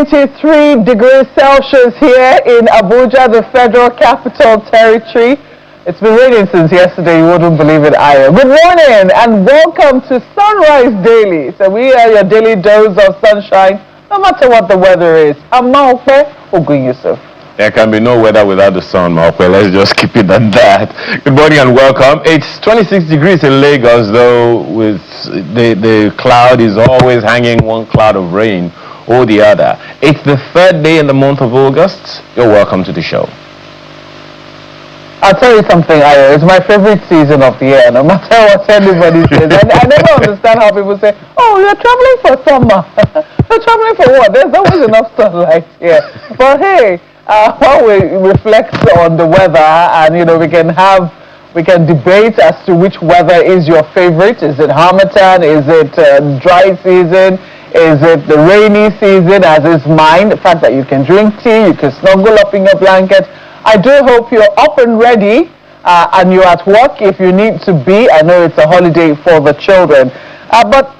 23 degrees Celsius here in Abuja, the Federal Capital Territory. It's been raining since yesterday, you wouldn't believe it either. Good morning and welcome to Sunrise Daily. So we are your daily dose of sunshine, no matter what the weather is. I'm Maokwe Ogunyusuf. There can be no weather without the sun, Maokwe. Let's just keep it at that. Good morning and welcome. It's 26 degrees in Lagos, though, with the cloud is always hanging one cloud of rain or the other. It's the third day in the month of August. You're welcome to the show. I'll tell you something, Ayo. It's my favorite season of the year, no matter what anybody says. I never understand how people say, oh, you're traveling for summer. You're traveling for what? There's always enough sunlight here. But hey, while we reflect on the weather and, we can debate as to which weather is your favorite. Is it Harmattan? Is it dry season? Is it the rainy season, as is mine? The fact that you can drink tea, you can snuggle up in your blanket. I do hope you're up and ready and you're at work if you need to be. I know it's a holiday for the children. But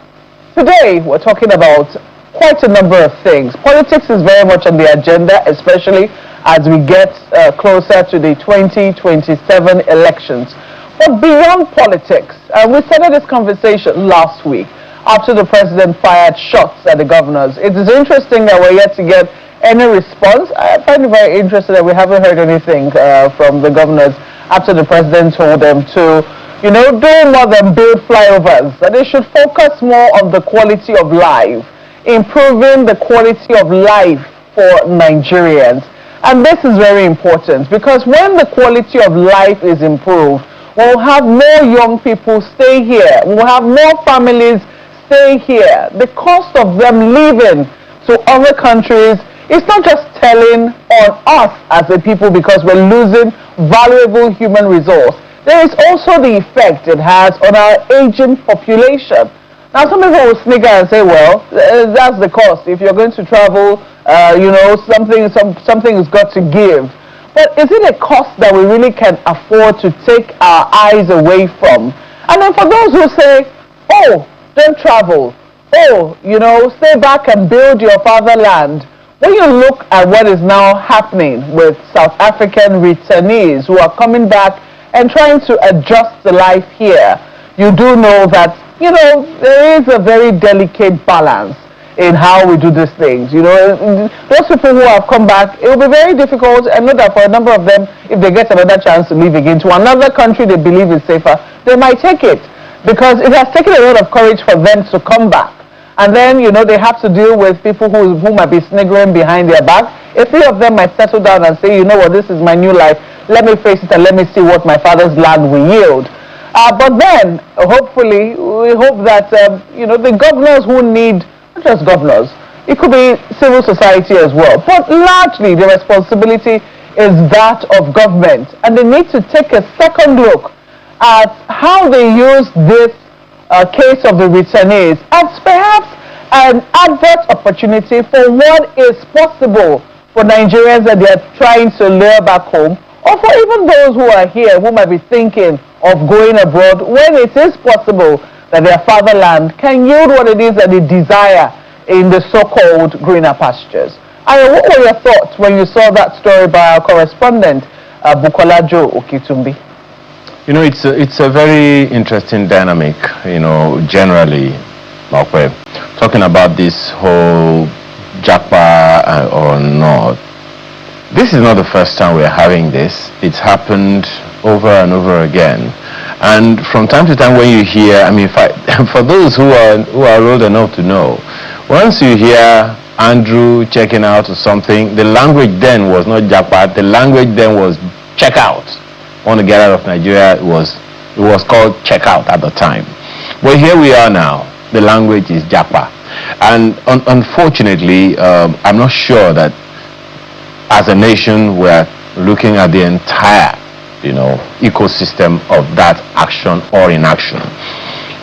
today we're talking about quite a number of things. Politics is very much on the agenda, especially as we get closer to the 2027 elections. But beyond politics, we started this conversation last week after the president fired shots at the governors. It is interesting that we're yet to get any response. I find it very interesting that we haven't heard anything from the governors after the president told them to, do more than build flyovers, that they should focus more on the quality of life, improving the quality of life for Nigerians. And this is very important because when the quality of life is improved, we'll have more young people stay here. We'll have more families stay here. The cost of them leaving to other countries is not just telling on us as a people because we're losing valuable human resource. There is also the effect it has on our aging population. Now, some people will snigger and say, well, that's the cost. If you're going to travel, something has got to give. But is it a cost that we really can afford to take our eyes away from? And then for those who say, oh, don't travel. Oh, stay back and build your fatherland. When you look at what is now happening with South African returnees who are coming back and trying to adjust the life here, you do know that, there is a very delicate balance in how we do these things. Those people who have come back, it will be very difficult. I know that for a number of them, if they get another chance to leave again to another country they believe is safer, they might take it. Because it has taken a lot of courage for them to come back. And then, they have to deal with people who might be sniggering behind their back. A few of them might settle down and say, this is my new life. Let me face it and let me see what my father's land will yield. But then, hopefully, we hope that, the governors who need, not just governors, it could be civil society as well. But largely, the responsibility is that of government. And they need to take a second look at how they use this case of the returnees as perhaps an advert opportunity for what is possible for Nigerians that they are trying to lure back home, or for even those who are here who might be thinking of going abroad when it is possible that their fatherland can yield what it is that they desire in the so-called greener pastures. What were your thoughts when you saw that story by our correspondent, Bukola Joe Okitumbi? It's a very interesting dynamic, generally, talking about this whole Japa or not. This is not the first time we're having this. It's happened over and over again. And from time to time when you hear, for those who are old enough to know, once you hear Andrew checking out or something, the language then was not Japa, the language then was check out. Want to get out of Nigeria, it was called check out at the time. But here we are now. The language is Japa. And unfortunately, I'm not sure that as a nation we're looking at the entire ecosystem of that action or inaction.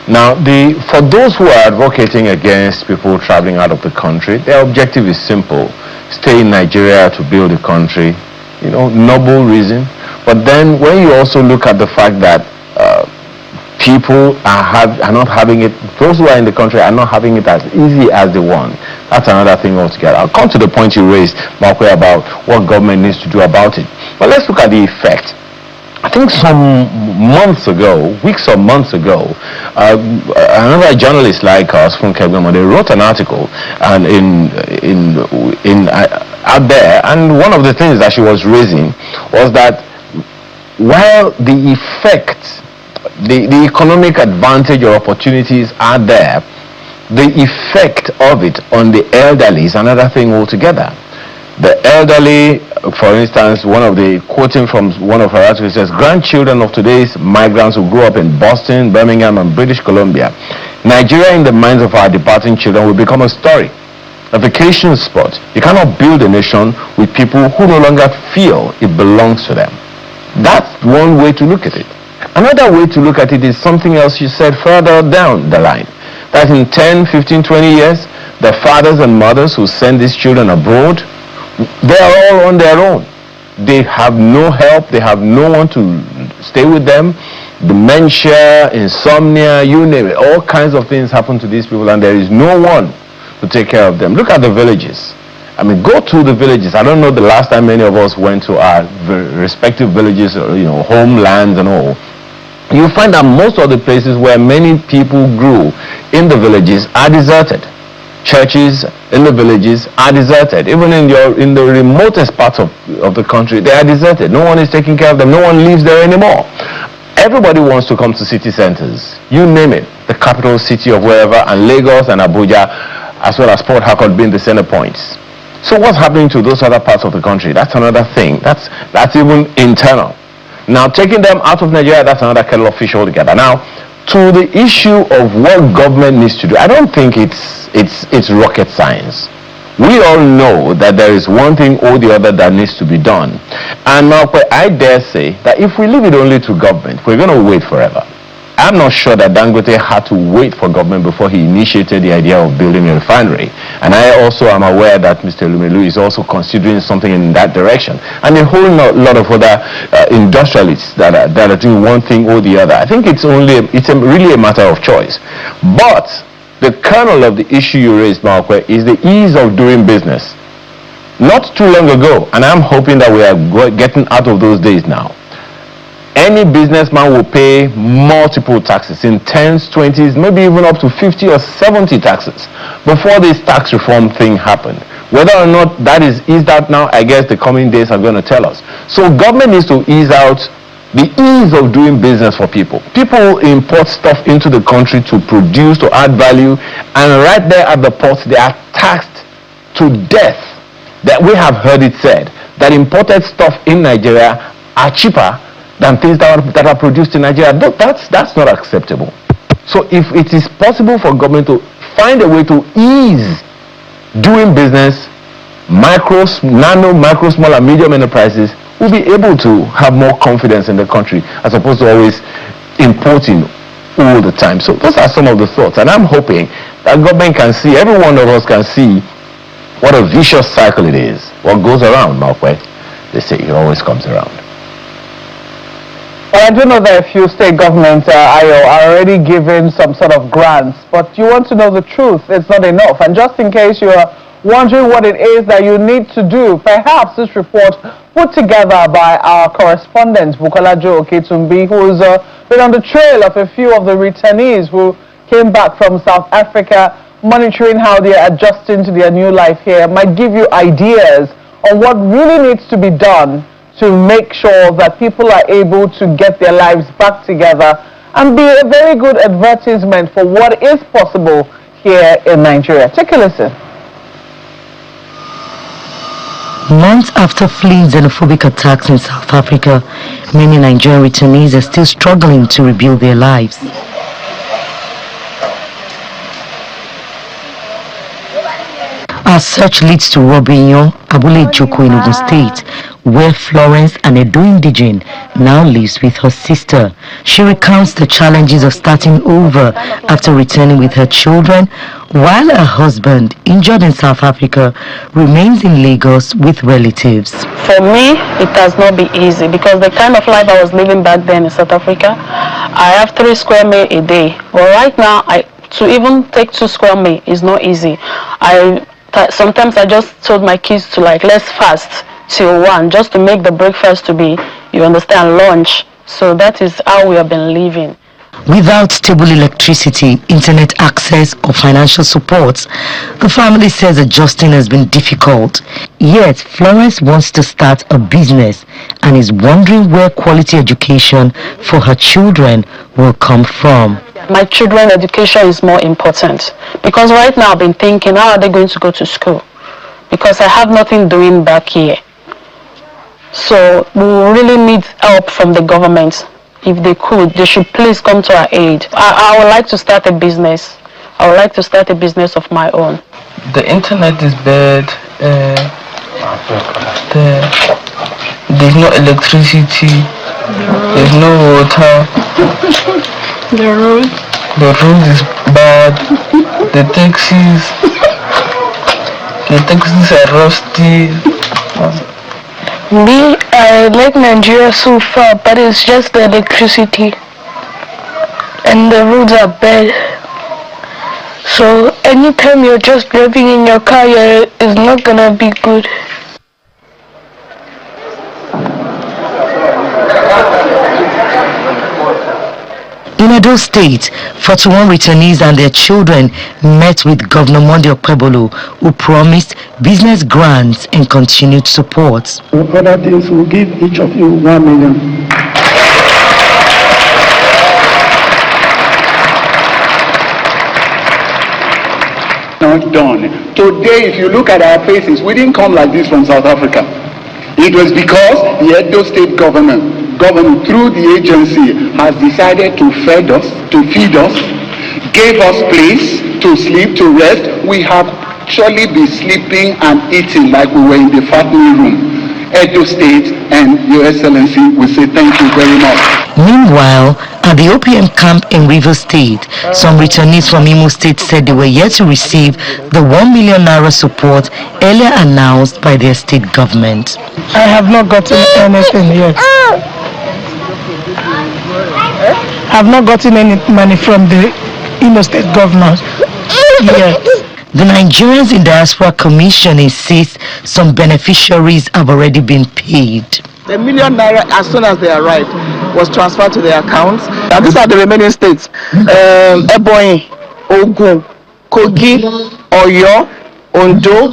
Now, for those who are advocating against people traveling out of the country, their objective is simple: stay in Nigeria to build a country. Noble reason. But then when you also look at the fact that people are not having it, those who are in the country are not having it as easy as they want. That's another thing altogether. I'll come to the point you raised, Markwe, about what government needs to do about it. But let's look at the effect. I think some months ago, weeks or months ago, another journalist like us from Kebamo, they wrote an article and out there, and one of the things that she was raising was that while the effect, the economic advantage or opportunities are there, the effect of it on the elderly is another thing altogether. The elderly, for instance, one of the quoting from one of her articles says, grandchildren of today's migrants who grew up in Boston, Birmingham, and British Columbia, Nigeria in the minds of our departing children will become a story, a vacation spot. You cannot build a nation with people who no longer feel it belongs to them. That's one way to look at it. Another way to look at it is something else you said further down the line. That in 10, 15, 20 years, the fathers and mothers who send these children abroad, they are all on their own. They have no help. They have no one to stay with them. Dementia, insomnia, you name it. All kinds of things happen to these people, and there is no one to take care of them. Look at the villages. I mean, go to the villages. I don't know the last time many of us went to our respective villages, or, homelands and all. You find that most of the places where many people grew in the villages are deserted. Churches in the villages are deserted. Even in the remotest parts of the country, they are deserted. No one is taking care of them. No one lives there anymore. Everybody wants to come to city centers. You name it, the capital city of wherever, and Lagos and Abuja, as well as Port Harcourt being the center points. So what's happening to those other parts of the country? That's another thing. That's even internal. Now, taking them out of Nigeria, that's another kettle of fish altogether. Now, to the issue of what government needs to do, I don't think it's rocket science. We all know that there is one thing or the other that needs to be done. And now, I dare say that if we leave it only to government, we're going to wait forever. I'm not sure that Dangote had to wait for government before he initiated the idea of building a refinery. And I also am aware that Mr. Lumelu is also considering something in that direction. And a whole lot of other industrialists that are doing one thing or the other. I think it's really a matter of choice. But the kernel of the issue you raised, Markwe, is the ease of doing business. Not too long ago, and I'm hoping that we are getting out of those days now, any businessman will pay multiple taxes in 10s, 20s, maybe even up to 50 or 70 taxes before this tax reform thing happened. Whether or not that is eased out now, I guess the coming days are going to tell us. So government needs to ease out the ease of doing business for people. People import stuff into the country to produce, to add value, and right there at the ports, they are taxed to death. That we have heard it said that imported stuff in Nigeria are cheaper than things that are produced in Nigeria. That's not acceptable. So if it is possible for government to find a way to ease doing business, nano, micro, small and medium enterprises will be able to have more confidence in the country as opposed to always importing all the time. So those are some of the thoughts, and I'm hoping that government can see, every one of us can see what a vicious cycle it is. What goes around, Markwe, they say it always comes around. Well, I do know that a few state governments are already giving some sort of grants, but you want to know the truth. It's not enough. And just in case you are wondering what it is that you need to do, perhaps this report put together by our correspondent, Bukola Jo Oketumbi, who's been on the trail of a few of the returnees who came back from South Africa, monitoring how they are adjusting to their new life here, might give you ideas on what really needs to be done to make sure that people are able to get their lives back together and be a very good advertisement for what is possible here in Nigeria. Take a listen. Months after fleeing xenophobic attacks in South Africa, many Nigerian returnees are still struggling to rebuild their lives. Our search leads to Robinho, Abule Joko in Ogun State, where Florence, an Edo indigene, now lives with her sister. She recounts the challenges of starting over after returning with her children, while her husband, injured in South Africa, remains in Lagos with relatives. For me, it has not been easy because the kind of life I was living back then in South Africa, I have 3 square meals a day. But right now, to even take 2 square meals is not easy. sometimes I just told my kids to like, let's fast till 1, just to make the breakfast to be, you understand, lunch. So that is how we have been living. Without stable electricity, internet access, or financial support, the family says adjusting has been difficult. Yet, Florence wants to start a business and is wondering where quality education for her children will come from. My children's education is more important because right now I've been thinking, how are they going to go to school? Because I have nothing doing back here. So we really need help from the government. If they could, they should please come to our aid. I would like to start a business. I would like to start a business of my own. The internet is bad. There's no electricity. There's no water. The road is bad. The taxis are rusty. Me, I like Nigeria so far, but it's just the electricity and the roads are bad. So anytime you're just driving in your car, it's not gonna be good. In Edo State, 41 returnees and their children met with Governor Momodu, who promised business grants and continued support. Other things will give each of you 1 million. Not done. Today, if you look at our faces, we didn't come like this from South Africa. It was because the Edo State government through the agency has decided to feed us, gave us place to sleep, to rest. We have actually been sleeping and eating like we were in the fattening room. Edo State and Your Excellency, we say thank you very much. Meanwhile, at the OPM camp in Rivers State, some returnees from Imo State said they were yet to receive the 1 million naira support earlier announced by their state government. I have not gotten anything yet. I've not gotten any money from the Imo State government yet. The Nigerians in Diaspora Commission insists some beneficiaries have already been paid. The $1 million, as soon as they arrived, was transferred to their accounts. And these are the remaining states: Ebonyi, Ogun, Kogi, Oyo, Ondo,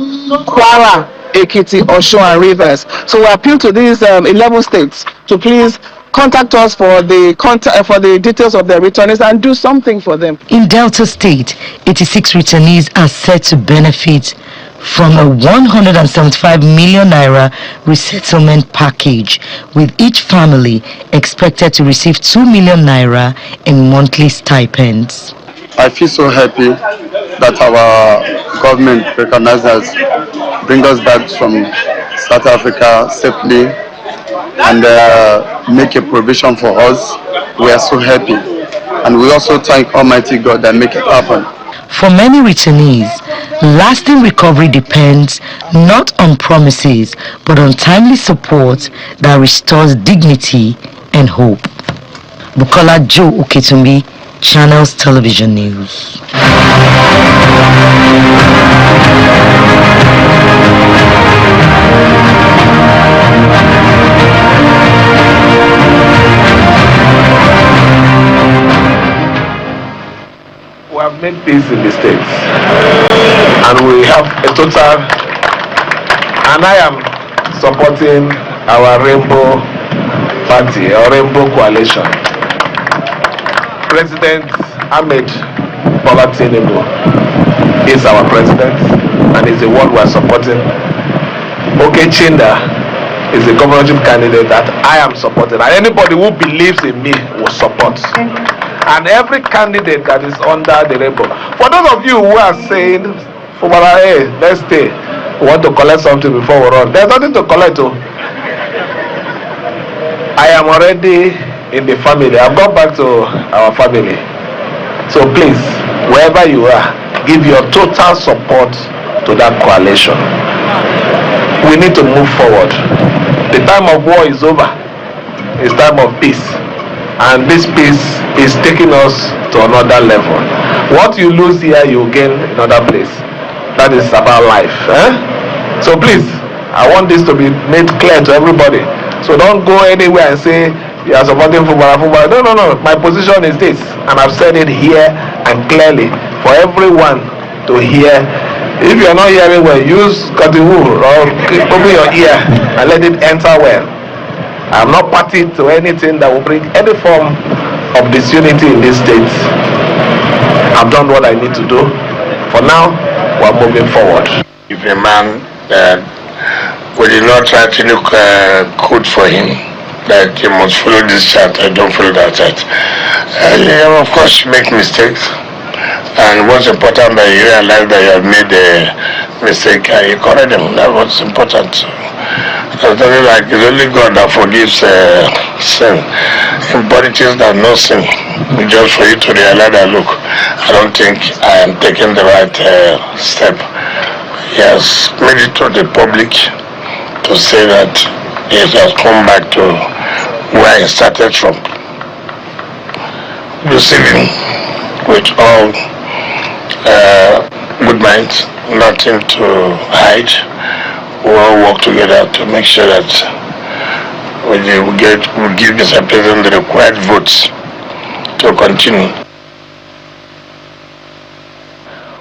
Kwara, Ekiti, Osun, and Rivers. So we appeal to these 11 states to please contact us for the details of their returnees and do something for them. In Delta State, 86 returnees are set to benefit from a 175 million naira resettlement package, with each family expected to receive 2 million naira in monthly stipends. I feel so happy that our government recognizes us, bring us back from South Africa safely, and make a provision for us. We are so happy, and we also thank Almighty God that make it happen. For many returnees, lasting recovery depends not on promises but on timely support that restores dignity and hope. Bukola Joe Uketumbi, Channels Television News. We have made peace in the States, and we have a total, and I am supporting our Rainbow Party, our Rainbow Coalition. President Ahmed Bola Tinubu is our president and is the one we are supporting. Okechinda is the governorship candidate that I am supporting, and anybody who believes in me will support. And every candidate that is under the rainbow. For those of you who are saying, hey, let's stay, we want to collect something before we run. There's nothing to collect. I am already in the family. I've gone back to our family. So please, wherever you are, give your total support to that coalition. We need to move forward. The time of war is over. It's time of peace. And this peace is taking us to another level. What you lose here, you gain in another place. that is about life. So please, I want this to be made clear to everybody. So don't go anywhere and say you are supporting football. No. My position is this, and I've said it here and clearly for everyone to hear. If you are not hearing well, use cotton wool or open your ear and let it enter well. I'm not party to anything that will bring any form of disunity in this state. I've done what I need to do. For now, we're moving forward. If a man we did not try to look good for him, that you must follow this chart and don't follow that chart. Of course, you make mistakes. And what's important that you realize that you have made a mistake and you correct them. That's what's important. It's like it's only God that forgives sin. In politics, there's no sin. Just for you to realize that, look, I don't think I am taking the right step. He has made it to the public to say that he has come back to where he started from. Receiving with all good minds, nothing to hide. We all work together to make sure that we give Mr. President the required votes to continue.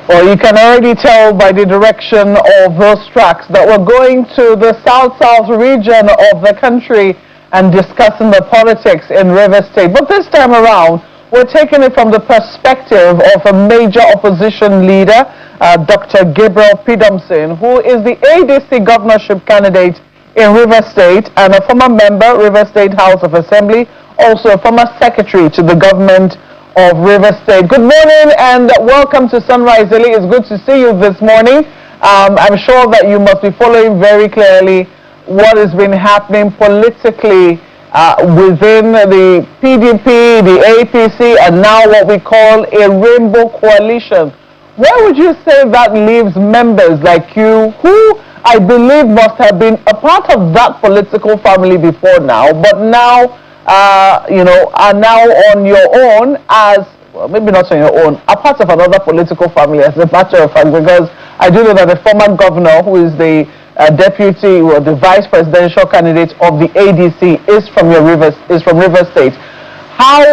Well, you can already tell by the direction of those tracks that we're going to the south-south region of the country and discussing the politics in Rivers State. But this time around, we're taking it from the perspective of a major opposition leader, Dr. Gabriel Pidomson, who is the ADC governorship candidate in Rivers State and a former member, Rivers State House of Assembly, also a former secretary to the government of Rivers State. Good morning and welcome to Sunrise Daily. It's good to see you this morning. I'm sure that you must be following very clearly what has been happening politically within the PDP, the APC, and now what we call a rainbow coalition. Where would you say that leaves members like you, who I believe must have been a part of that political family before now, but now, are now on your own as, well, maybe not on your own, a part of another political family, as a matter of fact, because I do know that the former governor, who is the deputy or the vice presidential candidate of the ADC, is from Rivers State.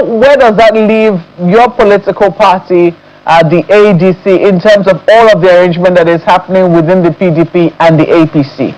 Where does that leave your political party, the ADC, in terms of all of the arrangement that is happening within the PDP and the APC?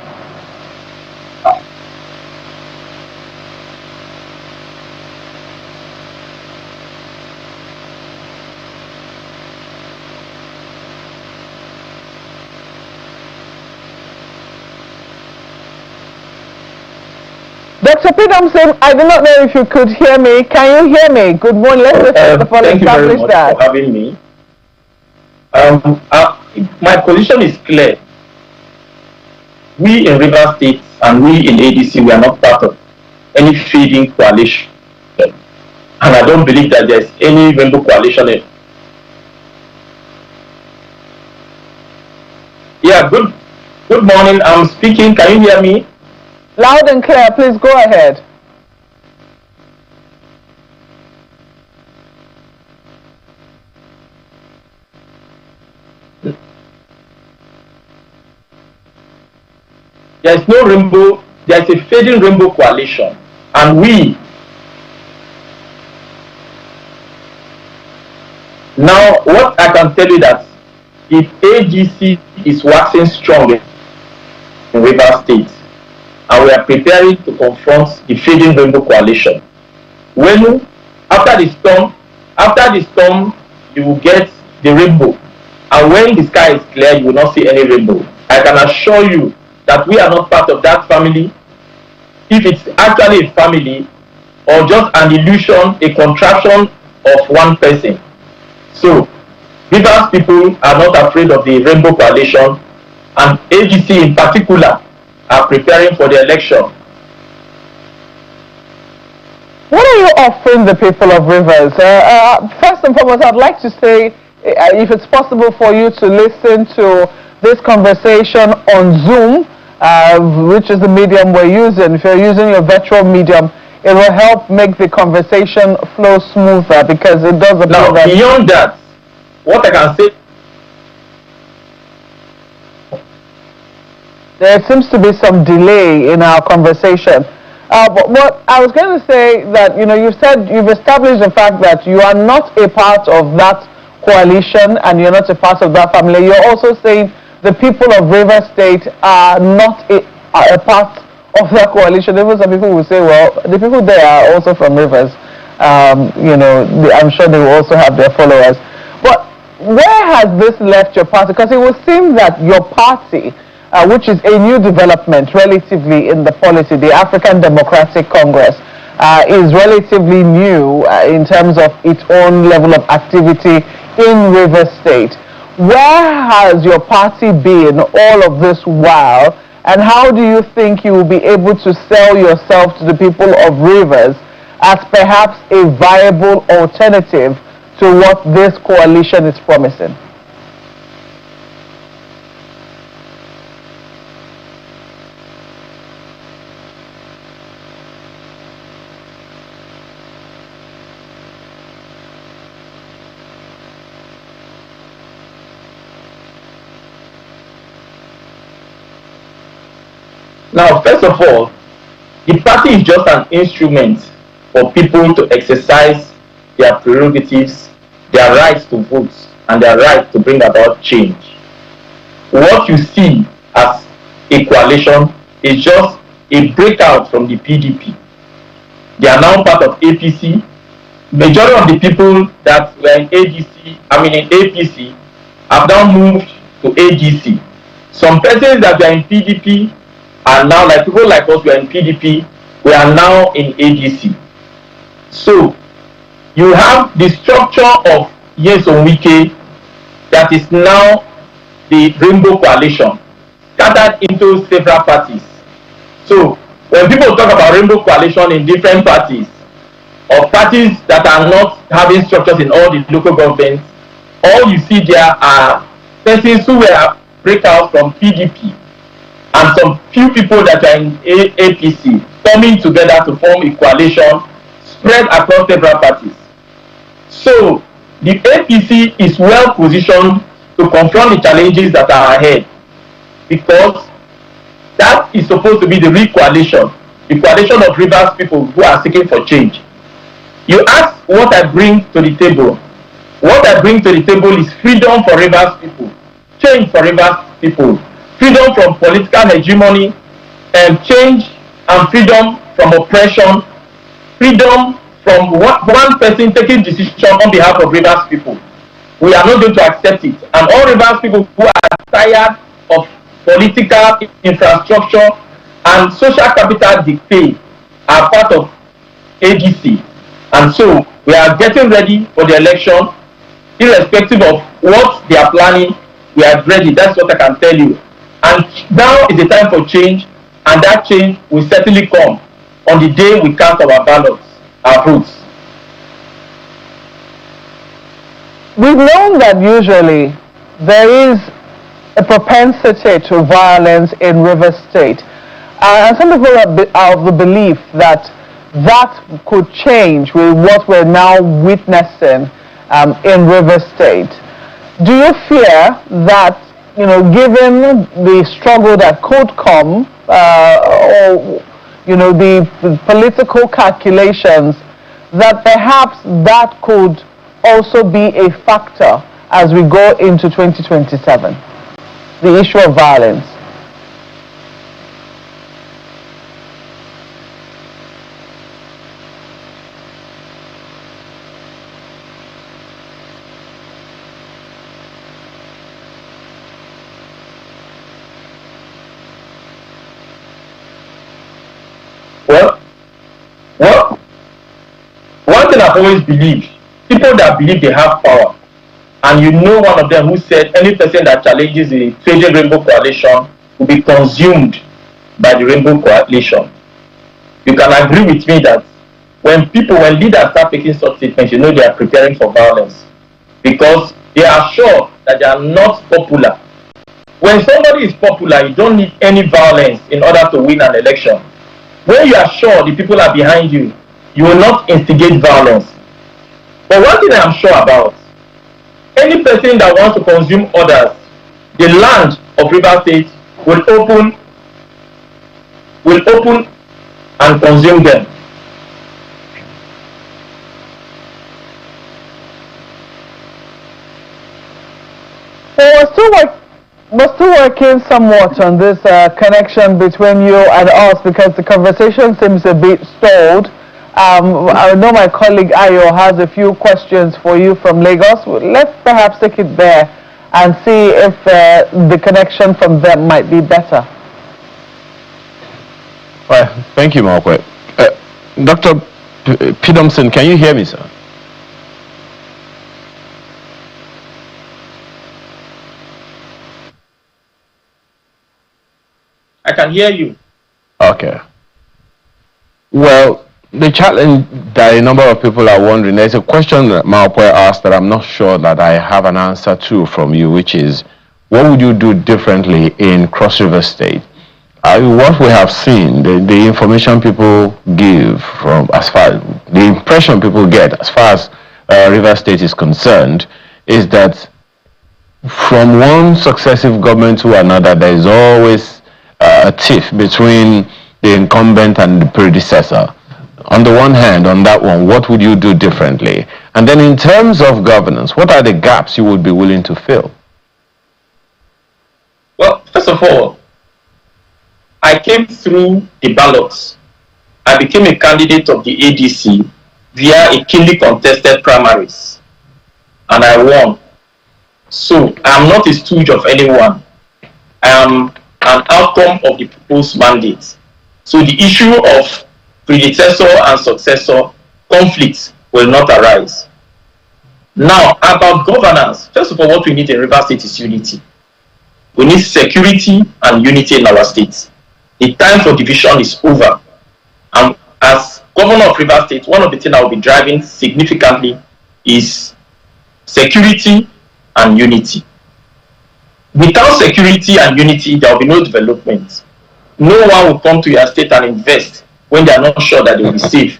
Dr. Pidomson, I do not know if you could hear me. Can you hear me? Good morning. Let's first of all establish that. Thank you very much for having me. My position is clear. We in Rivers State and we in ADC, we are not part of any feeding coalition. And I don't believe that there's any rainbow coalition. Yeah, good morning. I'm speaking. Can you hear me? Loud and clear, please go ahead. There is no rainbow, there is a fading rainbow coalition. And we, now what I can tell you that if AGC is waxing strong in Rivers State, and we are preparing to confront the fading rainbow coalition. When after the storm, you will get the rainbow, and when the sky is clear, you will not see any rainbow. I can assure you that we are not part of that family. If it's actually a family or just an illusion, a contraction of one person. So, Rivers people are not afraid of the rainbow coalition, and AGC in particular are preparing for the election. What are you offering the people of Rivers? First and foremost, I'd like to say, if it's possible for you to listen to this conversation on Zoom, which is the medium we're using. If you're using your virtual medium, it will help make the conversation flow smoother, because it does appear now, that... Beyond that, what I can say There seems to be some delay in our conversation. But what I was going to say that, you've established the fact that you are not a part of that coalition and you're not a part of that family. You're also saying the people of Rivers State are not a part of that coalition. Even some people will say, well, the people there are also from Rivers. I'm sure they will also have their followers. But where has this left your party? Because it would seem that your party, which is a new development relatively in the polity, the African Democratic Congress, is relatively new in terms of its own level of activity in Rivers State. Where has your party been all of this while, and how do you think you will be able to sell yourself to the people of Rivers as perhaps a viable alternative to what this coalition is promising? Now, first of all, the party is just an instrument for people to exercise their prerogatives, their rights to vote, and their right to bring about change. What you see as a coalition is just a breakout from the PDP. They are now part of APC. Majority of the people that were in APC have now moved to ADC. Some persons that were in PDP are now, like people like us, we are in PDP, we are now in ADC. So you have the structure of Nyesom Wike that is now the Rainbow Coalition, scattered into several parties. So when people talk about Rainbow Coalition in different parties, or parties that are not having structures in all the local governments, all you see there are persons who were breakouts from PDP and some few people that are in APC coming together to form a coalition spread across several parties. So the APC is well positioned to confront the challenges that are ahead, because that is supposed to be the real coalition, the coalition of Rivers people who are seeking for change. You ask what I bring to the table. What I bring to the table is freedom for Rivers people, change for Rivers people, freedom from political hegemony, and change and freedom from oppression, freedom from one person taking decision on behalf of Rivers people. We are not going to accept it. And all Rivers people who are tired of political infrastructure and social capital decay are part of ADC. And so we are getting ready for the election, irrespective of what they are planning. We are ready. That's what I can tell you. And now is the time for change, and that change will certainly come on the day we cast our ballots, our votes. We've known that usually there is a propensity to violence in Rivers State. And some people are of the belief that that could change with what we're now witnessing in Rivers State. Do you fear that, given the struggle that could come, or, the political calculations, that perhaps that could also be a factor as we go into 2027, the issue of violence? Well, one thing I've always believed, people that believe they have power, and one of them who said any person that challenges the Trading Rainbow Coalition will be consumed by the Rainbow Coalition. You can agree with me that when leaders start making such statements, they are preparing for violence, because they are sure that they are not popular. When somebody is popular, you don't need any violence in order to win an election. When you are sure the people are behind you, you will not instigate violence. But one thing I am sure about, any person that wants to consume others, the land of Rivers State will open will open and consume them. Well, we're still working somewhat on this connection between you and us because the conversation seems a bit stalled. I know my colleague Ayo has a few questions for you from Lagos. Let's perhaps take it there and see if the connection from them might be better. Well, thank you, Marquette. Dr. Pidomson, can you hear me, sir? I can hear you. Okay. Well, the challenge that a number of people are wondering, there's a question that Marquette asked that I'm not sure that I have an answer to from you, which is, what would you do differently in Cross River State? What we have seen, the information people give from as far as the impression people get as far as River State is concerned, is that from one successive government to another, there is always a tiff between the incumbent and the predecessor. On the one hand, on that one, what would you do differently? And then in terms of governance, what are the gaps you would be willing to fill? Well, first of all, I came through the ballots. I became a candidate of the ADC via a keenly contested primaries, and I won. So I am not a stooge of anyone. I am an outcome of the proposed mandate. So the issue of predecessor and successor conflicts will not arise. Now, about governance, first of all, what we need in River State is unity. We need security and unity in our states. The time for division is over. And as governor of River State, one of the things I will be driving significantly is security and unity. Without security and unity, there will be no development. No one will come to your state and invest when they are not sure that they will be safe,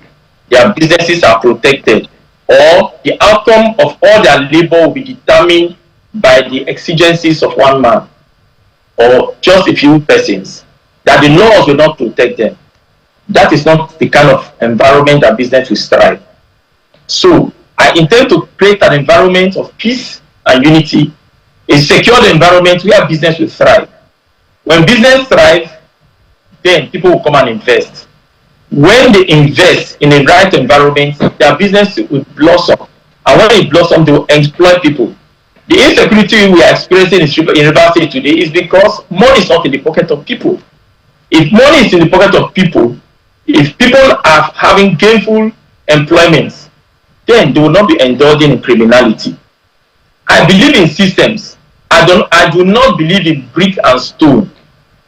their businesses are protected, or the outcome of all their labor will be determined by the exigencies of one man or just a few persons, that the laws will not protect them. That is not the kind of environment that business will strive. So I intend to create an environment of peace and unity, a secured environment where business will thrive. When business thrives, then people will come and invest. When they invest in a right environment, their business will blossom. And when it blossoms, they will employ people. The insecurity we are experiencing in River State today is because money is not in the pocket of people. If money is in the pocket of people, if people are having gainful employments, then they will not be indulging in criminality. I believe in systems. I do not believe in brick and stone.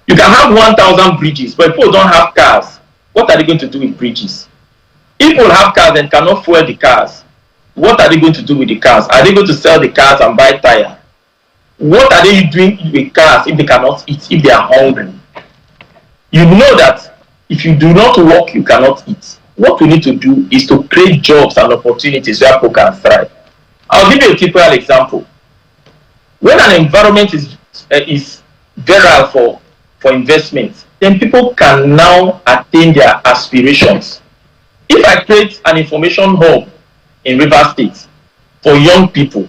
You can have 1,000 bridges, but if people don't have cars, what are they going to do with bridges? If people have cars and cannot fuel the cars, what are they going to do with the cars? Are they going to sell the cars and buy tire? What are they doing with cars if they cannot eat, if they are hungry? You know that if you do not work, you cannot eat. What we need to do is to create jobs and opportunities where people can thrive. I'll give you a typical example. When an environment is virile for investment, then people can now attain their aspirations. If I create an information hub in River State for young people,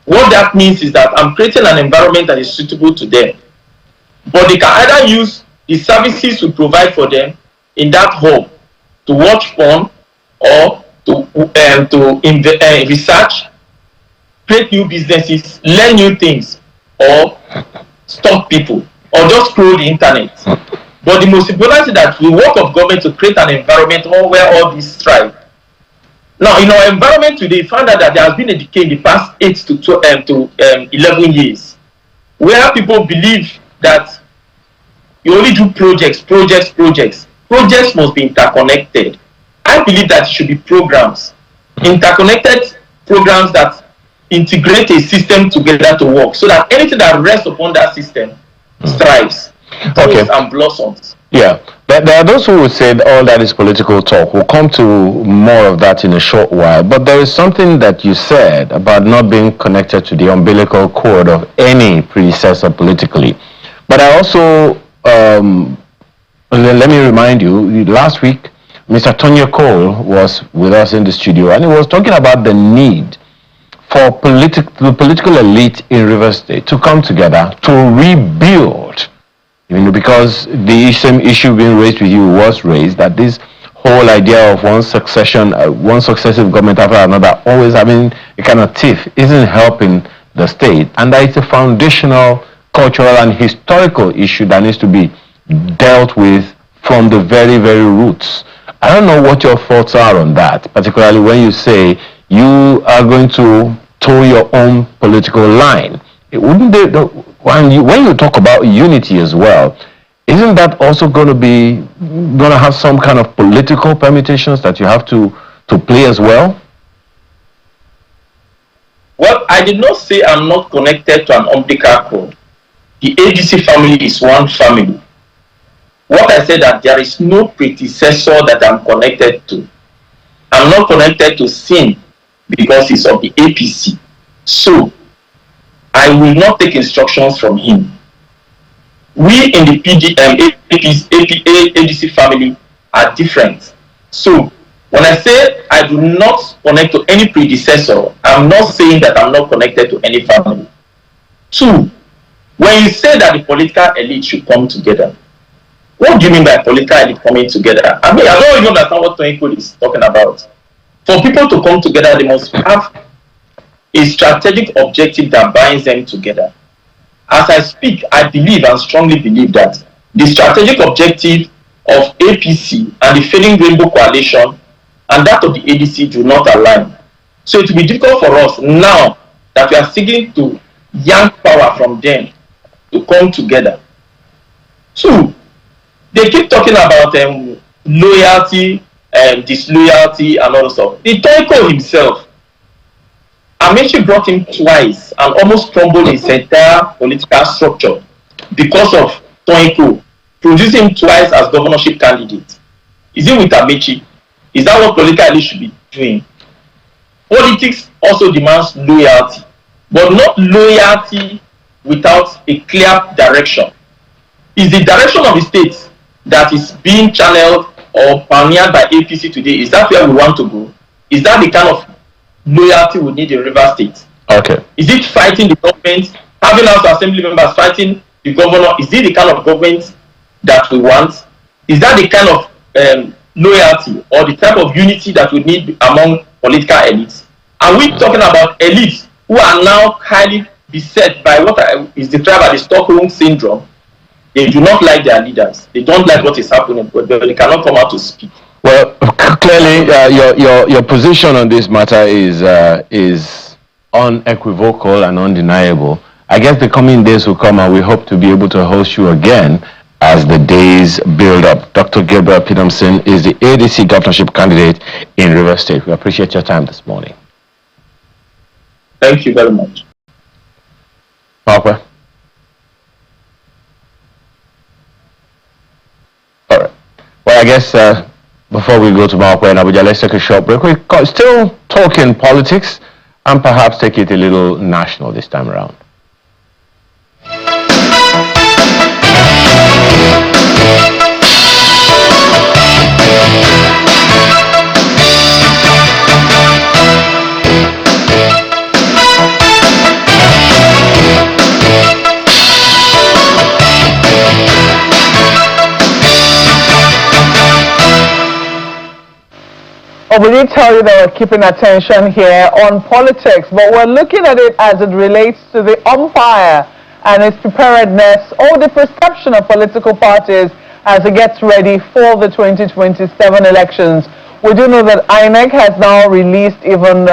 what that means is that I'm creating an environment that is suitable to them. But they can either use the services we provide for them in that hub to watch porn or to research, create new businesses, learn new things, or stalk people, or just scroll the internet. But the most important thing is that we work of government to create an environment where all these thrive. Now, in our environment today, we found out that there has been a decay in the past 8 to 11 years, where people believe that you only do projects. Projects must be interconnected. I believe that it should be programs, interconnected programs that integrate a system together to work, so that anything that rests upon that system thrives, grows, and blossoms. Yeah, there are those who would say all that is political talk. We'll come to more of that in a short while. But there is something that you said about not being connected to the umbilical cord of any predecessor politically. But I also Let me remind you, last week, Mr. Tonya Cole was with us in the studio, and he was talking about the need for the political elite in Rivers State to come together to rebuild. Because the same issue being raised with you was raised, that this whole idea of one successive government after another, always having a kind of teeth, isn't helping the state, and that it's a foundational cultural and historical issue that needs to be dealt with from the very, very roots. I don't know what your thoughts are on that, particularly when you say you are going to toe your own political line. Wouldn't they, when you talk about unity as well, isn't that also going to have some kind of political permutations that you have to play as well? Well, I did not say I'm not connected to an umbilical cord. The ADC family is one family. What I said that there is no predecessor that I'm connected to. I'm not connected to Sin because he's of the APC. So, I will not take instructions from him. We in the ADC family are different. So, when I say I do not connect to any predecessor, I'm not saying that I'm not connected to any family. Two, when you say that the political elite should come together, what do you mean by political elite coming together? I don't even understand what Tony Cole is talking about. For people to come together, they must have a strategic objective that binds them together. As I speak, I believe and strongly believe that the strategic objective of APC and the Fading Rainbow Coalition and that of the ADC do not align. So it will be difficult for us now that we are seeking to yank power from them to come together. Two, they keep talking about loyalty and disloyalty and all that stuff. The Toiko himself, Amechi brought him twice and almost crumbled his entire political structure because of Toiko producing him twice as governorship candidate. Is it with Amechi? Is that what political elite should be doing? Politics also demands loyalty, but not loyalty without a clear direction. Is the direction of the state that is being channeled or pioneered by APC today, is that where we want to go? Is that the kind of loyalty we need in Rivers State? Okay. Is it fighting the government, having House Assembly members fighting the governor? Is it the kind of government that we want? Is that the kind of loyalty or the type of unity that we need among political elites? Are we talking about elites who are now highly beset by what is described as the Stockholm syndrome? They do not like their leaders. They don't like what is happening, but they cannot come out to speak. Well, clearly, your position on this matter is unequivocal and undeniable. I guess the coming days will come, and we hope to be able to host you again as the days build up. Dr. Gabriel Pidomson is the ADC governorship candidate in Rivers State. We appreciate your time this morning. Thank you very much. Papa. All right. Well, I guess before we go to Malakwe and Abuja, let's take a short break. We're still talking politics and perhaps take it a little national this time around. Oh, we did tell you that we're keeping attention here on politics, but we're looking at it as it relates to the umpire and its preparedness or the perception of political parties as it gets ready for the 2027 elections. We do know that INEC has now released even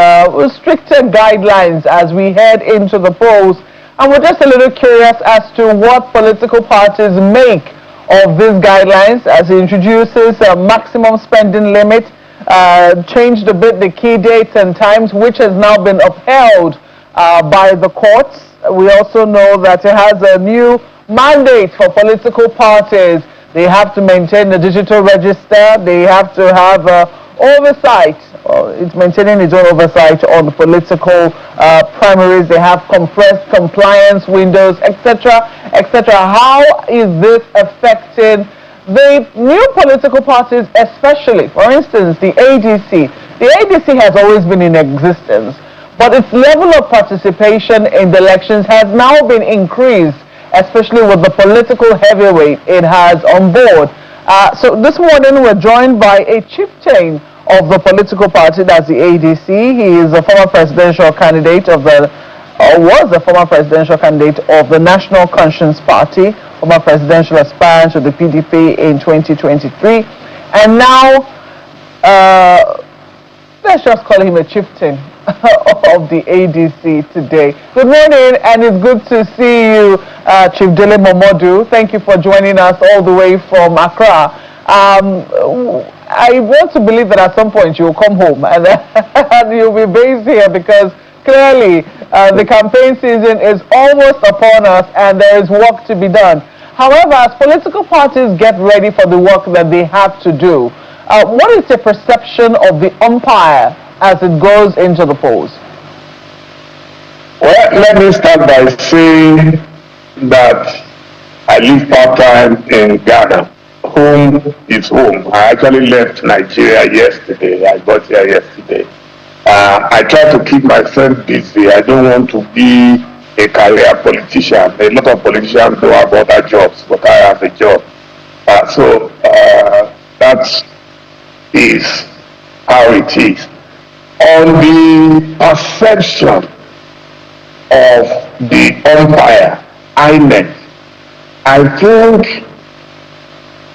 stricter guidelines as we head into the polls, and we're just a little curious as to what political parties make of these guidelines as it introduces a maximum spending limit, changed a bit the key dates and times, which has now been upheld by the courts. We also know that it has a new mandate for political parties. They have to maintain the digital register. They have to have oversight. It's maintaining its own oversight on political primaries. They have compressed compliance windows, etc., etc. How is this affecting the new political parties, especially, for instance, the ADC. The ADC has always been in existence, but its level of participation in the elections has now been increased, especially with the political heavyweight it has on board. So this morning we're joined by a chieftain of the political party, that's the ADC. He is a former presidential candidate of the, or was a former presidential candidate of the National Conscience Party, former presidential aspirant to the PDP in 2023, and now let's just call him a chieftain of the ADC today. Good morning, and it's good to see you, Chief Dele Momodu. Thank you for joining us all the way from Accra. I want to believe that at some point you'll come home and you'll be based here, because clearly the campaign season is almost upon us and there is work to be done. However, as political parties get ready for the work that they have to do, what is the perception of the umpire as it goes into the polls? Well, let me start by saying that I live part-time in Ghana. Home is home. I actually left Nigeria yesterday. I got here yesterday. I try to keep myself busy. I don't want to be a career politician. A lot of politicians do have other jobs, but I have a job. So that is how it is. On the perception of the umpire, INEC, I think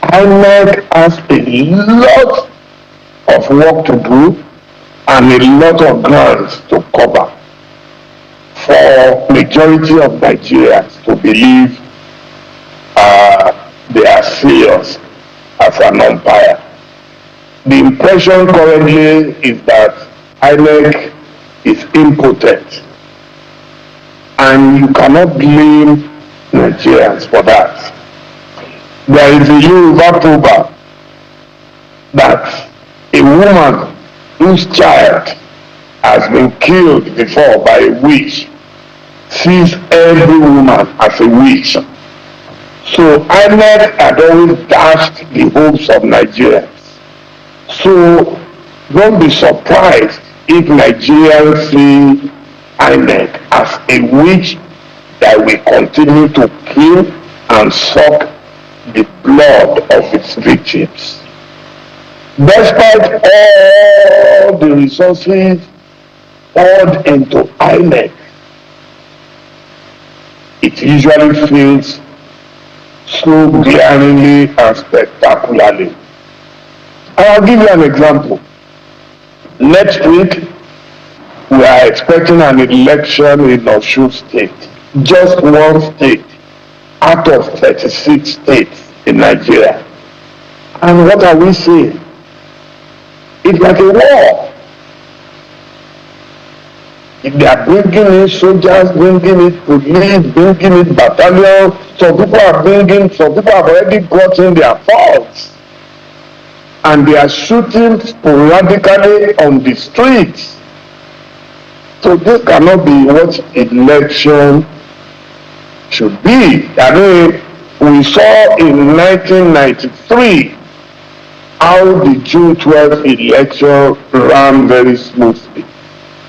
INEC has a lot of work to do and a lot of grounds to cover for majority of Nigerians to believe they are serious as an umpire. The impression currently is that INEC is impotent, and you cannot blame Nigerians for that. There is a Yoruba proverb that a woman whose child has been killed before by a witch sees every woman as a witch. So INEC had always dashed the hopes of Nigerians. So don't be surprised if Nigerians see INEC as a witch that will continue to kill and suck the blood of its victims. Despite all the resources poured into INEC, it usually fails so glaringly and spectacularly. I'll give you an example. Next week, we are expecting an election in Osun State, just one state out of 36 states in Nigeria. And what are we seeing? It's like a war. They are bringing in soldiers, bringing in police, bringing in battalions. Some people have already gotten their faults. And they are shooting sporadically on the streets. So this cannot be what election should be. I mean, we saw in 1993 how the June 12th election ran very smoothly.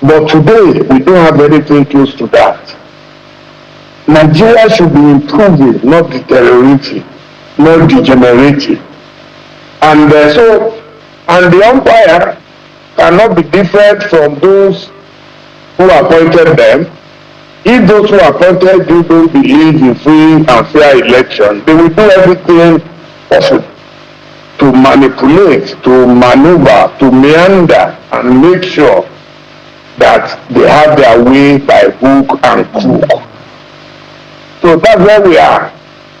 But today, we don't have anything close to that. Nigeria should be improving, not deteriorating, not degenerating. And the umpire cannot be different from those who appointed them. If those who appointed you don't believe in free and fair election, they will do everything possible to manipulate, to maneuver, to meander, and make sure that they have their way by hook and crook. So that's where we are.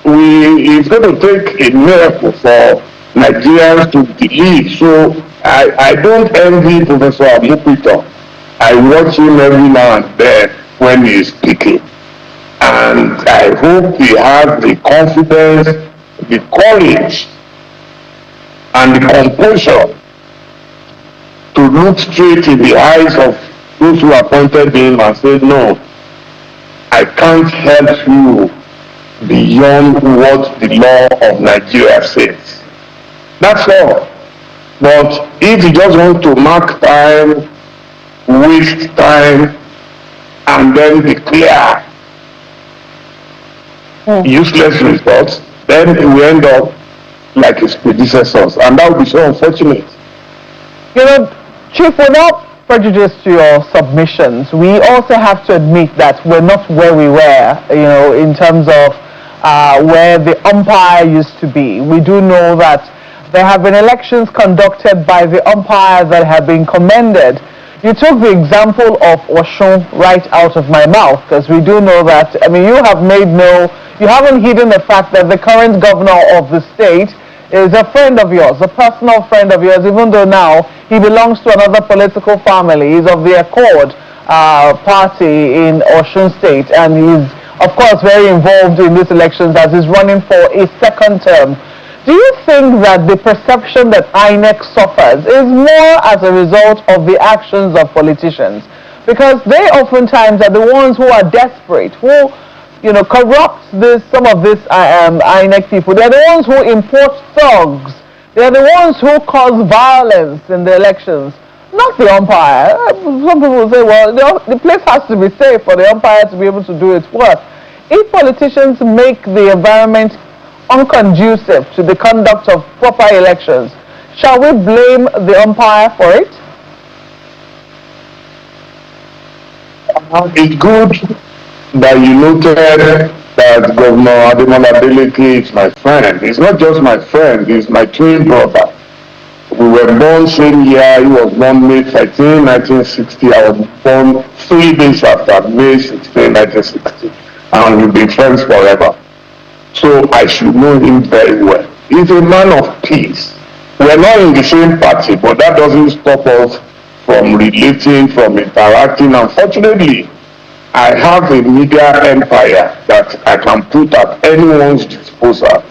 It's going to take a miracle for Nigerians to believe. So I don't envy Professor Amupito. I watch him every now and then when he is speaking. And I hope he has the confidence, the courage, and the composure to look straight in the eyes of those who appointed him and say, no, I can't help you beyond what the law of Nigeria says. That's all. But if you just want to mark time, waste time, and then declare useless results, then we end up like his predecessors, and that would be so unfortunate. You know, Chief, without prejudice to your submissions, we also have to admit that we're not where we were, you know, in terms of where the umpire used to be. We do know that there have been elections conducted by the umpires that have been commended. You took the example of Oshun right out of my mouth, because we do know that, I mean, you haven't hidden the fact that the current governor of the state is a friend of yours, a personal friend of yours, even though now he belongs to another political family. He's of the Accord party in Osun State, and he's, of course, very involved in these elections as he's running for a second term. Do you think that the perception that INEC suffers is more as a result of the actions of politicians? Because they oftentimes are the ones who are desperate, who, you know, corrupt some of these INEC people. They're the ones who import thugs. They're the ones who cause violence in the elections, not the umpire. Some people say, well, the place has to be safe for the umpire to be able to do its work. If politicians make the environment unconducive to the conduct of proper elections, shall we blame the umpire for it? It's good that you noted that Governor Ademola Adeleke is my friend. He's not just my friend, he's my twin brother. We were born same year. He was born May 13, 1960. I was born 3 days after May 16, 1960. And we've been friends forever. So I should know him very well. He's a man of peace. We're not in the same party, but that doesn't stop us from relating, from interacting. Unfortunately, I have a media empire that I can put at anyone's disposal.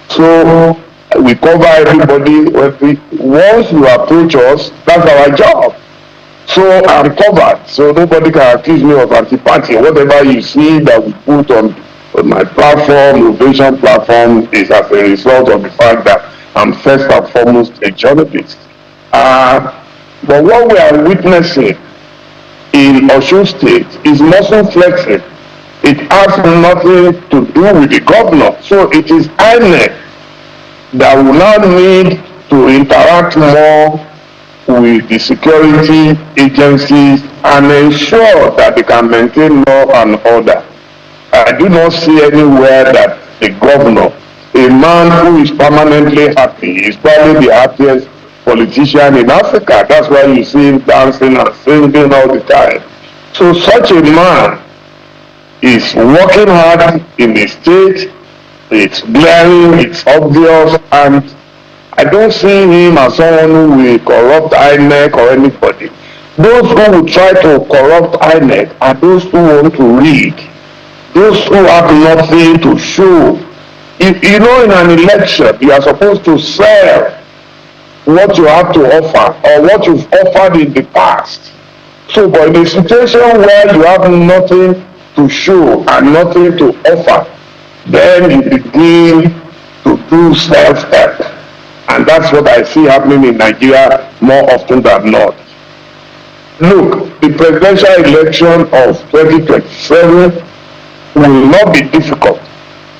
So we cover everybody. Once you approach us, that's our job. So I'm covered. So nobody can accuse me of anti-party. Whatever you see that we put on my platform, Innovation platform, is as a result of the fact that I'm first and foremost a journalist. But what we are witnessing in Osun State is muscle flexing. It has nothing to do with the governor. So it is INEC that will now need to interact more with the security agencies and ensure that they can maintain law and order. I do not see anywhere that the governor, a man who is permanently happy, is probably the happiest politician in Africa. That's why you see him dancing and singing all the time. So such a man is working hard in the state. It's glaring, it's obvious, and I don't see him as someone who will corrupt INEC or anybody. Those who will try to corrupt INEC are those who want to read. Those who have nothing to show. You know, in an election, you are supposed to sell what you have to offer or what you've offered in the past. So, but in a situation where you have nothing to show and nothing to offer, then you begin to do self-help. And that's what I see happening in Nigeria more often than not. Look, the presidential election of 2027 will not be difficult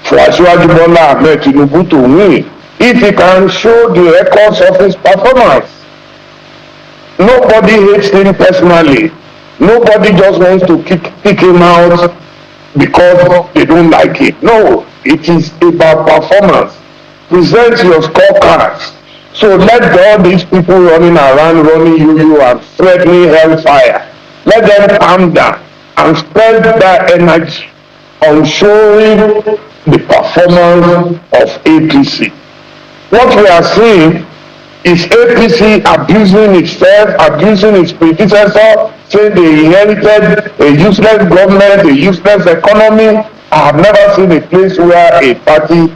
for Asiwaju Bola Ahmed Tinubu to win if he can show the records of his performance. Nobody hates him personally. Nobody just wants to kick him out because they don't like it. No, it is about performance. Present your scorecards. So let all these people running around, running you and threatening hellfire, let them calm down and spend that energy on showing the performance of APC. What we are seeing is APC abusing itself, abusing its predecessor, saying they inherited a useless government, a useless economy. I have never seen a place where a party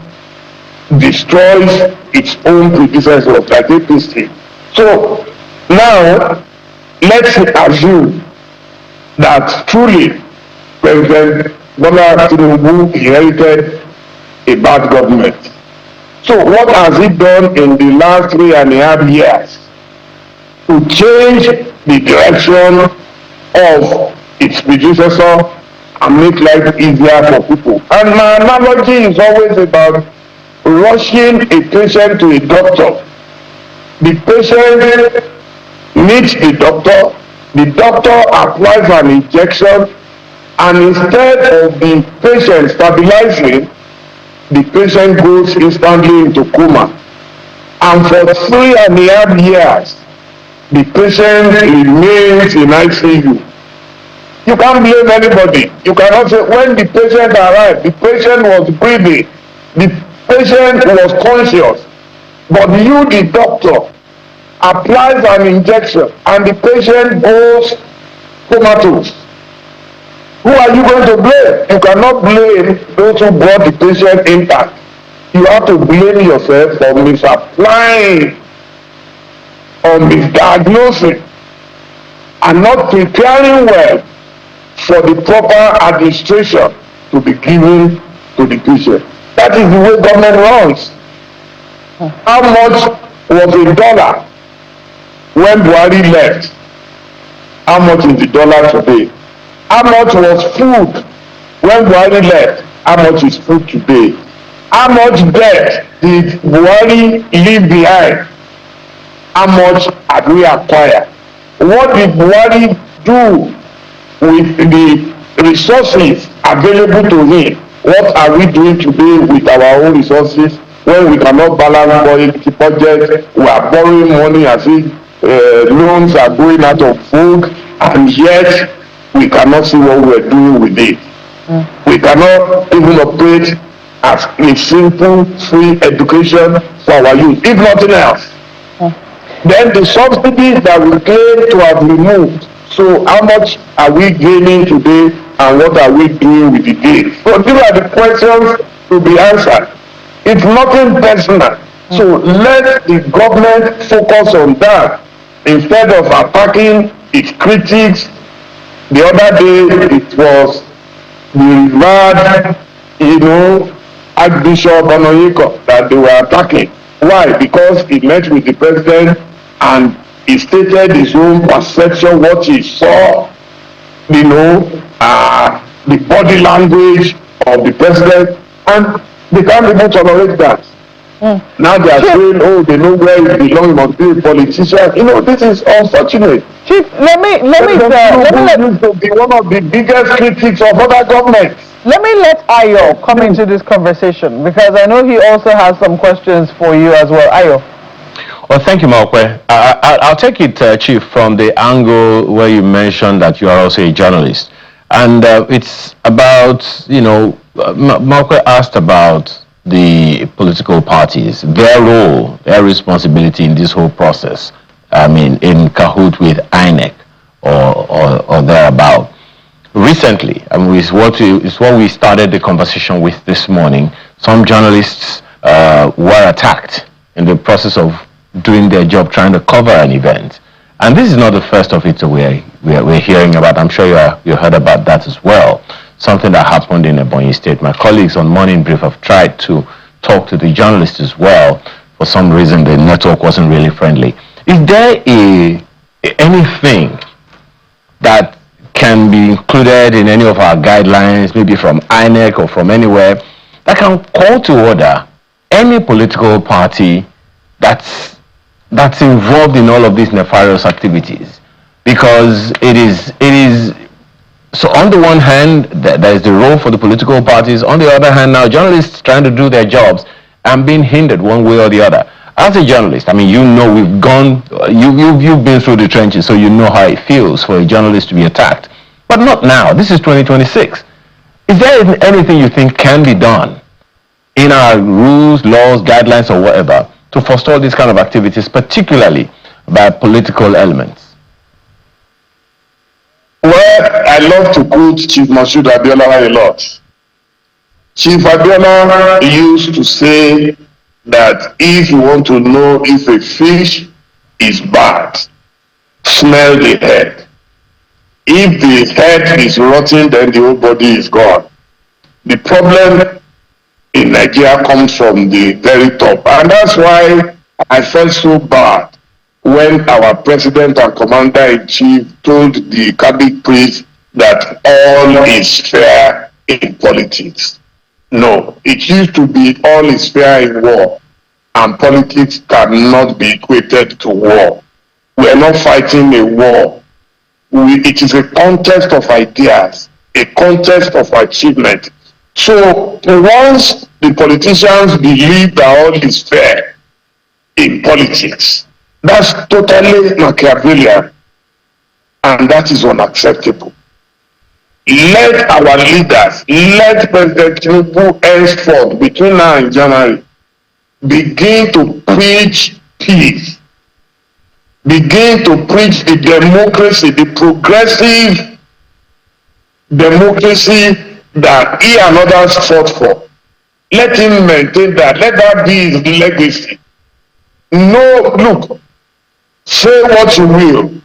destroys its own predecessors like APC. So now let's assume that truly President Bola Tinubu inherited a bad government. So what has it done in the last 3.5 years to change the direction of its predecessor and make life easier for people? And my analogy is always about rushing a patient to a doctor. The patient meets the doctor applies an injection, and instead of the patient stabilizing, the patient goes instantly into coma. And for 3.5 years, the patient remains in ICU. You can't blame anybody. You cannot say when the patient arrived, the patient was breathing, the patient was conscious, but you, the doctor, applies an injection and the patient goes comatose. Who are you going to blame? You cannot blame those who brought the patient intact. You have to blame yourself for misapplying or misdiagnosing and not preparing well for the proper administration to be given to the patient. That is the way government runs. How much was a dollar when Buhari left? How much is the dollar today? How much was food when Buhari left? How much is food today? How much debt did Buhari leave behind? How much have we acquired? What did Buhari do with the resources available to him? What are we doing today with our own resources when we cannot balance the budget? We are borrowing money as if loans are going out of vogue, and yet we cannot see what we are doing with it. We cannot even operate as a simple free education for our youth, if nothing else. Then the subsidies that we claim to have removed, so how much are we gaining today and what are we doing with the gain? So these are the questions to be answered. It's nothing personal. So let the government focus on that instead of attacking its critics. The other day it was the revered, Archbishop Onoyeko that they were attacking. Why? Because he met with the president and he stated his own perception, what he saw, the body language of the president, and they can't even tolerate that. Now they are saying, oh, they know where he belongs, he must be a politician. This is unfortunate. Chief, let me be one of the biggest critics of other governments. Let me let Ayo come into this conversation because I know he also has some questions for you as well. Ayo. Well, thank you, Maokwe. I'll take it, Chief, from the angle where you mentioned that you are also a journalist. And it's about, Maokwe asked about the political parties, their role, their responsibility in this whole process. I mean, in cahoot with INEC or thereabout. Recently, it's what we started the conversation with this morning. Some journalists were attacked in the process of doing their job, trying to cover an event. And this is not the first of it we're hearing about. I'm sure you heard about that as well. Something that happened in Ebonyi State. My colleagues on Morning Brief have tried to talk to the journalists as well. For some reason, the network wasn't really friendly. Is there anything that can be included in any of our guidelines, maybe from INEC or from anywhere, that can call to order any political party that's involved in all of these nefarious activities? Because it is so on the one hand there is the role for the political parties, on the other hand now journalists trying to do their jobs and being hindered one way or the other. As a journalist, I mean, you've been through the trenches, so you know how it feels for a journalist to be attacked. But not now. This is 2026. Is there anything you think can be done in our rules, laws, guidelines, or whatever to forestall these kind of activities, particularly by political elements? Well, I love to quote Chief Mashood Abiola a lot. Chief Abiola used to say that if you want to know if a fish is bad, smell the head. If the head is rotten, then the whole body is gone. The problem in Nigeria comes from the very top. And that's why I felt so bad when our president and commander-in-chief told the Catholic priest that all is fair in politics. No, it used to be all is fair in war, and politics cannot be equated to war. We are not fighting a war. It is a contest of ideas, a contest of achievement. So once the politicians believe that all is fair in politics, that's totally Machiavellian, and that is unacceptable. Let our leaders, let President Tinubu henceforth between now and January begin to preach peace, begin to preach the democracy, the progressive democracy that he and others fought for. Let him maintain that. Let that be his legacy. No, look, say what you will.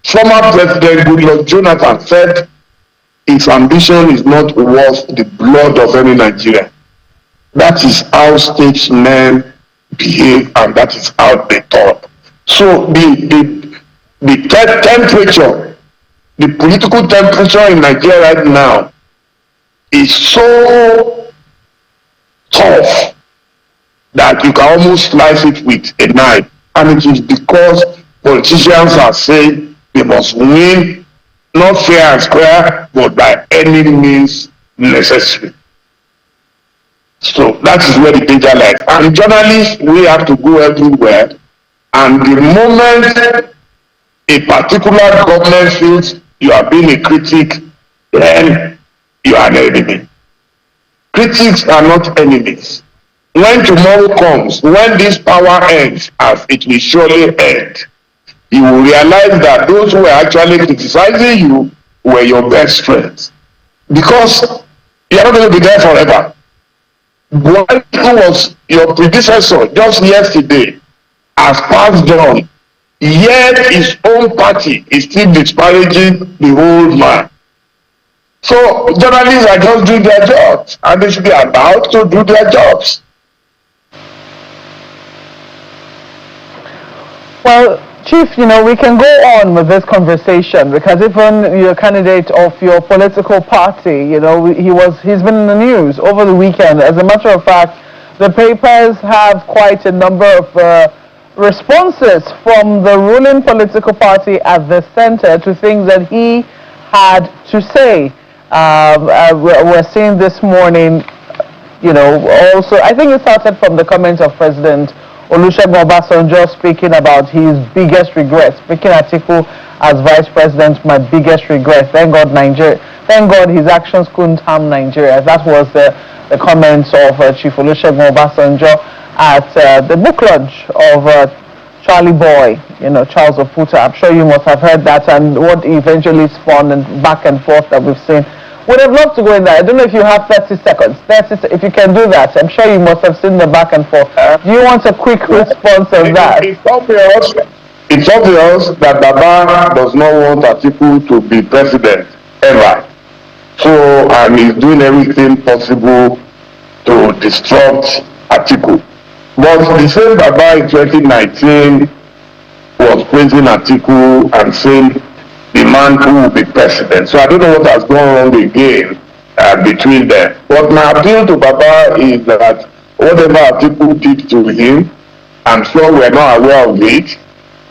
Former President Goodluck Jonathan said his ambition is not worth the blood of any Nigerian. That is how statesmen behave, and that is how they talk. So the temperature, the political temperature in Nigeria right now is so tough that you can almost slice it with a knife. And it is because politicians are saying they must win, not fair and square, but by any means necessary. So that is where the danger lies. And journalists, we have to go everywhere. And the moment a particular government feels you are being a critic, then you are an enemy. Critics are not enemies. When tomorrow comes, when this power ends, as it will surely end, you will realize that those who were actually criticizing you were your best friends. Because you are not going to be there forever. Buhari, who was your predecessor just yesterday, has passed on, yet his own party is still disparaging the old man. So journalists are just doing their jobs, and they should be allowed to do their jobs. Well, Chief, we can go on with this conversation, because even your candidate of your political party, he's been in the news over the weekend. As a matter of fact, the papers have quite a number of responses from the ruling political party at the center to things that he had to say. We're seeing this morning, also, I think it started from the comments of President Olusegun Obasanjo speaking about his biggest regrets, picking Atiku as vice president, my biggest regret. Thank God his actions couldn't harm Nigeria. That was the comments of Chief Olusegun Obasanjo at the book launch of Charlie Boy, Charles Ofuta. I'm sure you must have heard that, and what eventually spawned and back and forth that we've seen. Would have loved to go in there. I don't know if you have 30 seconds. If you can do that. I'm sure you must have seen the back and forth. Do you want a quick response on that? It's obvious that Baba does not want Atiku to be president ever. So, and he's doing everything possible to disrupt Atiku. But the same Baba in 2019 was praising Atiku and saying the man who will be president. So I don't know what has gone wrong again between them. But my appeal to Baba is that whatever Atiku did to him, I'm sure we're not aware of it,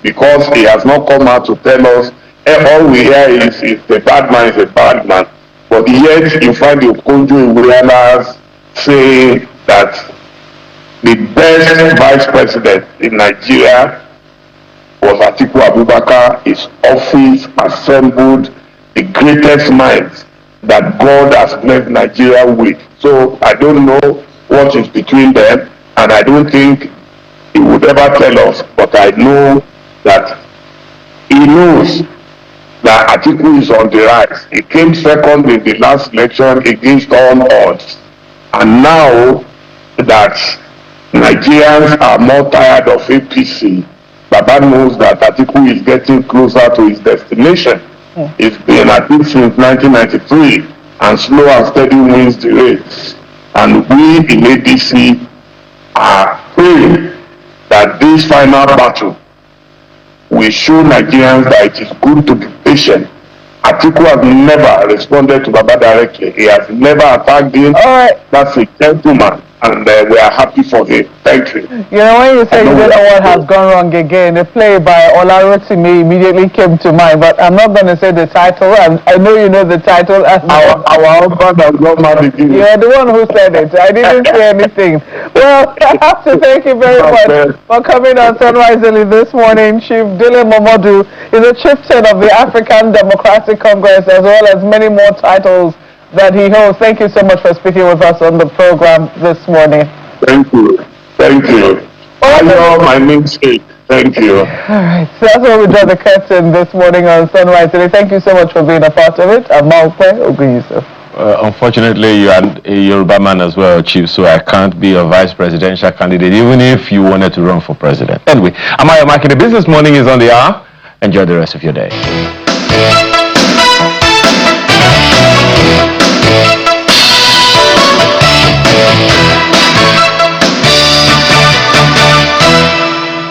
because he has not come out to tell us. All we hear is the bad man is a bad man. But yet you find the Okonjo Iweala's saying that the best vice president in Nigeria was Atiku Abubakar. His office assembled the greatest minds that God has blessed Nigeria with. So I don't know what is between them, and I don't think he would ever tell us, but I know that he knows that Atiku is on the rise. He came second in the last election against all odds. And now that Nigerians are more tired of APC, Baba knows that Atiku is getting closer to his destination. It's been at it since 1993, and slow and steady wins the race. And we in ADC are praying that this final battle will show Nigerians that it is good to be patient. Atiku has never responded to Baba directly. He has never attacked him. All right. That's a gentleman, and we are happy for him. Thank you. You know, when you say you don't know what has gone wrong again, the play by Olarotimi immediately came to mind, but I'm not going to say the title. I know you know the title. Our husband has gone mad again. You're the one who said it. I didn't say anything. Well, I have to thank you very much for coming on Sunrise Early this morning. Chief Dele Momodu is a chieftain of the African Democratic Congress, as well as many more titles that he holds. Thank you so much for speaking with us on the program this morning. Thank you. Thank you. I know my namesake. Thank you. All right, so that's where we draw the curtain this morning on Sunrise Today. Thank you so much for being a part of it. I'm Malpe Oguyuso. Unfortunately, you are a Yoruba man as well, Chief, so I can't be a vice presidential candidate, even if you wanted to run for president. Anyway, Amaya Maki, the Business Morning is on the hour. Enjoy the rest of your day.